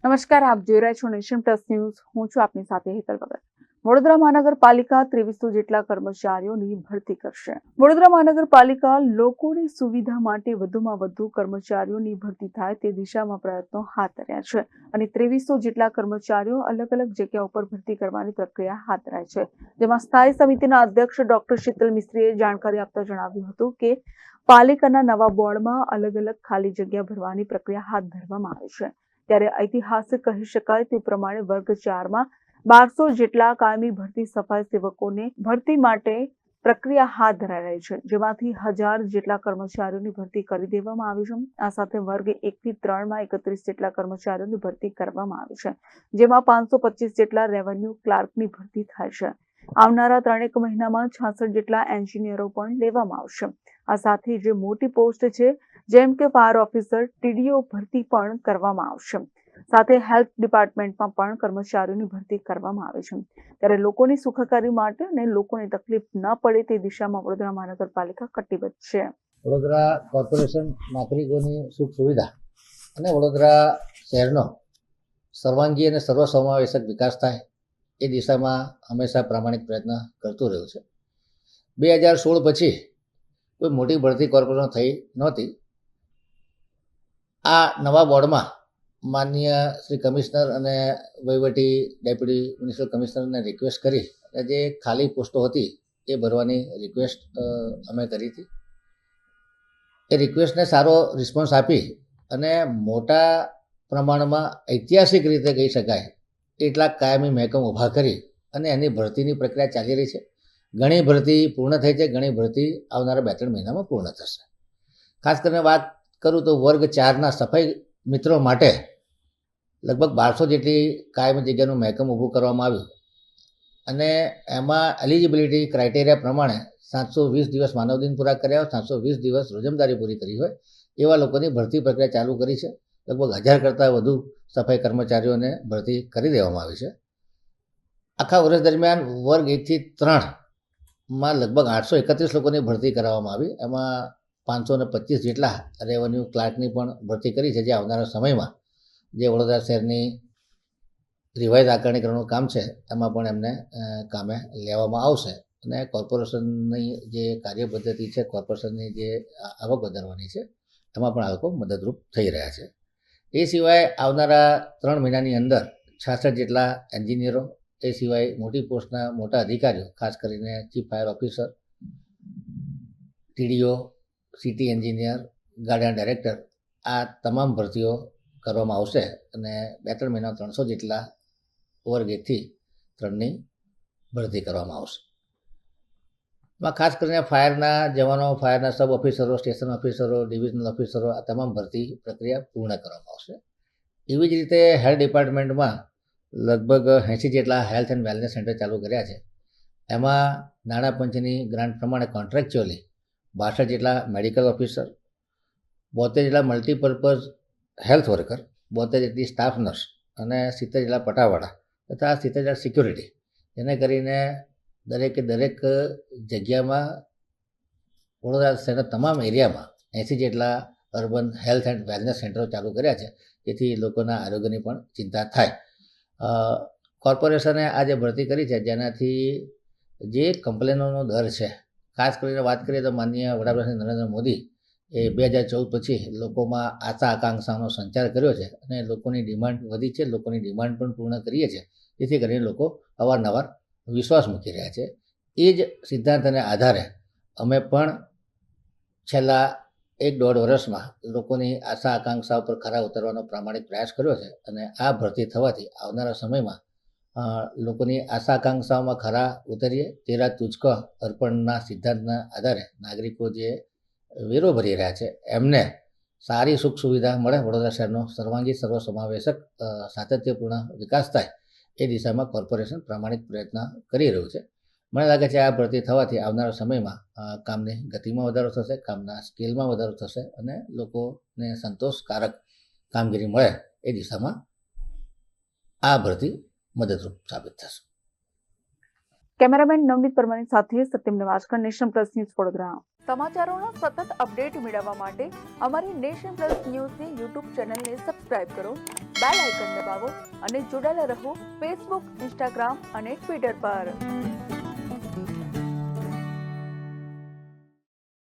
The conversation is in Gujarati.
નમસ્કાર, આપ જોઈ રહ્યા છો નેશન પ્લસ ન્યૂઝ. હું છું આપની સાથે હેતલ ભગત. વડોદરા મહાનગરપાલિકા 2300 જેટલા કર્મચારીઓની ભરતી કરશે. વડોદરા મહાનગરપાલિકા લોકોની સુવિધા માટે વધુમાં વધુ કર્મચારીઓની ભરતી થાય તે દિશામાં પ્રયત્નો હાથ ધર્યા છે અને 2300 જેટલા કર્મચારીઓ અલગ અલગ જગ્યા ઉપર ભરતી કરવાની પ્રક્રિયા હાથ ધરાઈ છે. જેમાં સ્થાયી સમિતિના અધ્યક્ષ ડોક્ટર શીતલ મિસ્ત્રીએ જાણકારી આપતા જણાવ્યું હતું કે પાલિકાના નવા બોર્ડમાં અલગ અલગ ખાલી જગ્યા ભરવાની પ્રક્રિયા હાથ ધરવામાં આવી છે. ત્યારે ઐતિહાસિક કહી શકાય તે પ્રમાણે વર્ગ 4માં 1200 જેટલા કાયમી ભરતી સફાઈ સેવકોને ભરતી માટે પ્રક્રિયા હાથ ધરાઈ રહી છે, જેમાંથી 1000 જેટલા કર્મચારીઓની ભરતી કરી દેવામાં આવી છે. આ સાથે વર્ગ 1 થી 3માં 31 જેટલા કર્મચારીઓની ભરતી કરવામાં આવી છે, જેમાં 525 જેટલા રેવન્યુ ક્લાર્કની ભરતી થાય છે. આવનારા 3 મહિનામાં 66 જેટલા એન્જિનિયરો પણ લેવામાં આવશે. આ સાથે જે મોટી પોસ્ટ છે, જેમ કે ફાયર ઓફિસર, ટીડીઓ ભરતી પણ કરવામાં આવશે. સાથે હેલ્થ ડિપાર્ટમેન્ટમાં પણ કર્મચારીઓની ભરતી કરવામાં આવે છે. ત્યારે લોકોની સુખાકારી માટે અને લોકોને તકલીફ ન પડે તે દિશામાં વડોદરા મહાનગરપાલિકા કટિબદ્ધ છે. વડોદરા કોર્પોરેશન નાગરિકોની સુખ સુવિધા અને વડોદરા શહેરનો સર્વાંગી અને સર્વસમાવેશક વિકાસ થાય એ દિશામાં હંમેશા પ્રામાણિક પ્રયત્ન કરતું રહ્યું છે. 2016 પછી કોઈ મોટી ભરતી કોર્પોરેશન થઈ નહોતી. આ નવા બોર્ડમાં માનનીય શ્રી કમિશનર અને વહીવટી ડેપ્યુટી મ્યુનિસિપલ કમિશનરને રિક્વેસ્ટ કરી અને જે ખાલી પોસ્ટો હતી એ ભરવાની રિક્વેસ્ટ અમે કરી હતી. એ રિક્વેસ્ટને સારો રિસ્પોન્સ આપી અને મોટા પ્રમાણમાં ઐતિહાસિક રીતે કહી શકાય એટલા કાયમી મહેકમ ઊભા કરી અને એની ભરતીની પ્રક્રિયા ચાલી રહી છે. ઘણી ભરતી પૂર્ણ થઈ છે, ઘણી ભરતી આવનારા 2-3 મહિનામાં પૂર્ણ થશે. ખાસ કરીને વાત કરું તો વર્ગ 4ના સફાઈ મિત્રો માટે લગભગ 1200 જેટલી કાયમી જગ્યાનું મહેકમ ઊભું કરવામાં આવ્યું અને એમાં એલિજિબિલિટી ક્રાઇટેરિયા પ્રમાણે 720 દિવસ માનવ દિન પૂરા કર્યા હોય, 720 દિવસ રોજમદારી પૂરી કરી હોય એવા લોકોની ભરતી પ્રક્રિયા ચાલુ કરી છે. લગભગ 1000 કરતાં વધુ સફાઈ કર્મચારીઓને ભરતી કરી દેવામાં આવી છે. આખા વર્ષ દરમિયાન વર્ગ 1 થી 3માં લગભગ 831 લોકોની ભરતી કરવામાં આવી. એમાં 525 જેટલા રેવન્યુ ક્લાર્કની પણ ભરતી કરી છે, જે આવનારા સમયમાં જે વડોદરા શહેરની રિવાઇઝ આકારણીકરણનું કામ છે એમાં પણ એમને કામે લેવામાં આવશે અને કોર્પોરેશનની જે કાર્ય પદ્ધતિ છે, કોર્પોરેશનની જે આવક વધારવાની છે એમાં પણ આ લોકો મદદરૂપ થઈ રહ્યા છે. એ સિવાય આવનારા 3 મહિનાની અંદર 66 જેટલા એન્જિનિયરો, એ સિવાય મોટી પોસ્ટના મોટા અધિકારીઓ, ખાસ કરીને chief fire officer, TDO, city engineer, garden director, આ તમામ ભરતીઓ કરવામાં આવશે અને 2-3 મહિના 300 જેટલા વર્ગ 1 થી 3ની ભરતી કરવામાં આવશે. એમાં ખાસ કરીને ફાયરના જવાનો, ફાયરના સબ ઓફિસરો, સ્ટેશન ઓફિસરો, ડિવિઝનલ ઓફિસરો, આ તમામ ભરતી પ્રક્રિયા પૂર્ણ કરવામાં આવશે. એવી જ રીતે હેલ્થ ડિપાર્ટમેન્ટમાં લગભગ 80 જેટલા હેલ્થ એન્ડ વેલનેસ સેન્ટર ચાલુ કર્યા છે. એમાં નાણાં પંચની ગ્રાન્ટ પ્રમાણે કોન્ટ્રાક્ચ્યુઅલી 62 જેટલા મેડિકલ ઓફિસર, 72 જેટલા મલ્ટીપર્પઝ હેલ્થ વર્કર, 72 જેટલી સ્ટાફ નર્સ અને 70 જેટલા પટાવાળા તથા 70 જેટલા સિક્યુરિટી, જેને કરીને દરેકે દરેક જગ્યામાં વડોદરા શહેરના તમામ એરિયામાં 80 જેટલા અર્બન હેલ્થ એન્ડ વેલનેસ સેન્ટરો ચાલુ કર્યા છે, જેથી લોકોના આરોગ્યની પણ ચિંતા થાય. કોર્પોરેશને આ જે ભરતી કરી છે જેનાથી જે કમ્પ્લેનોનો દર છે, ખાસ કરીને વાત કરીએ તો માનનીય વડાપ્રધાન નરેન્દ્ર મોદી એ 2014 પછી લોકોમાં આશા આકાંક્ષાનો સંચાર કર્યો છે અને લોકોની ડિમાન્ડ વધી છે, લોકોની ડિમાન્ડ પણ પૂર્ણ કરીએ છીએ, જેથી કરીને લોકો અવારનવાર વિશ્વાસ મૂકી રહ્યા છે. એ જ સિદ્ધાંતને આધારે અમે પણ છેલ્લા 1-1.5 વર્ષમાં લોકોની આશા આકાંક્ષા ઉપર ખરા ઉતરવાનો પ્રામાણિક પ્રયાસ કર્યો છે અને આ ભરતી થવાથી આવનારા સમયમાં લોકોની આશા આકાંક્ષાઓમાં ખરા ઉતરીએ. તેરા તુજકો અર્પણના સિદ્ધાંતના આધારે નાગરિકો જે વેરો ભરી રહ્યા છે એમને સારી સુખ સુવિધા મળે, વડોદરા શહેરનો સર્વાંગી સર્વસમાવેશક સાતત્યપૂર્ણ વિકાસ થાય એ દિશામાં કોર્પોરેશન પ્રામાણિક પ્રયત્ન કરી રહ્યું છે. મને લાગે છે આ ભરતી થવાથી આવનારા સમયમાં કામની ગતિમાં વધારો થશે, કામના સ્કેલમાં વધારો થશે અને લોકોને સંતોષકારક કામગીરી મળે એ દિશામાં આ ભરતી મદદરૂપ સાબિત થશે. કેમેરામેન નવનીત પરમારની સાથે Satyam Navajkar, Nation Plus News Vadodara. સમાચારોના સતત અપડેટ મેળવવા માટે અમારી નેશન પ્લસ ન્યૂઝની યુટ્યુબ ચેનલને સબસ્ક્રાઇબ કરો, બેલ આઇકન દબાવો અને જોડાયેલા રહો ફેસબુક, ઇન્સ્ટાગ્રામ અને ટ્વિટર પર.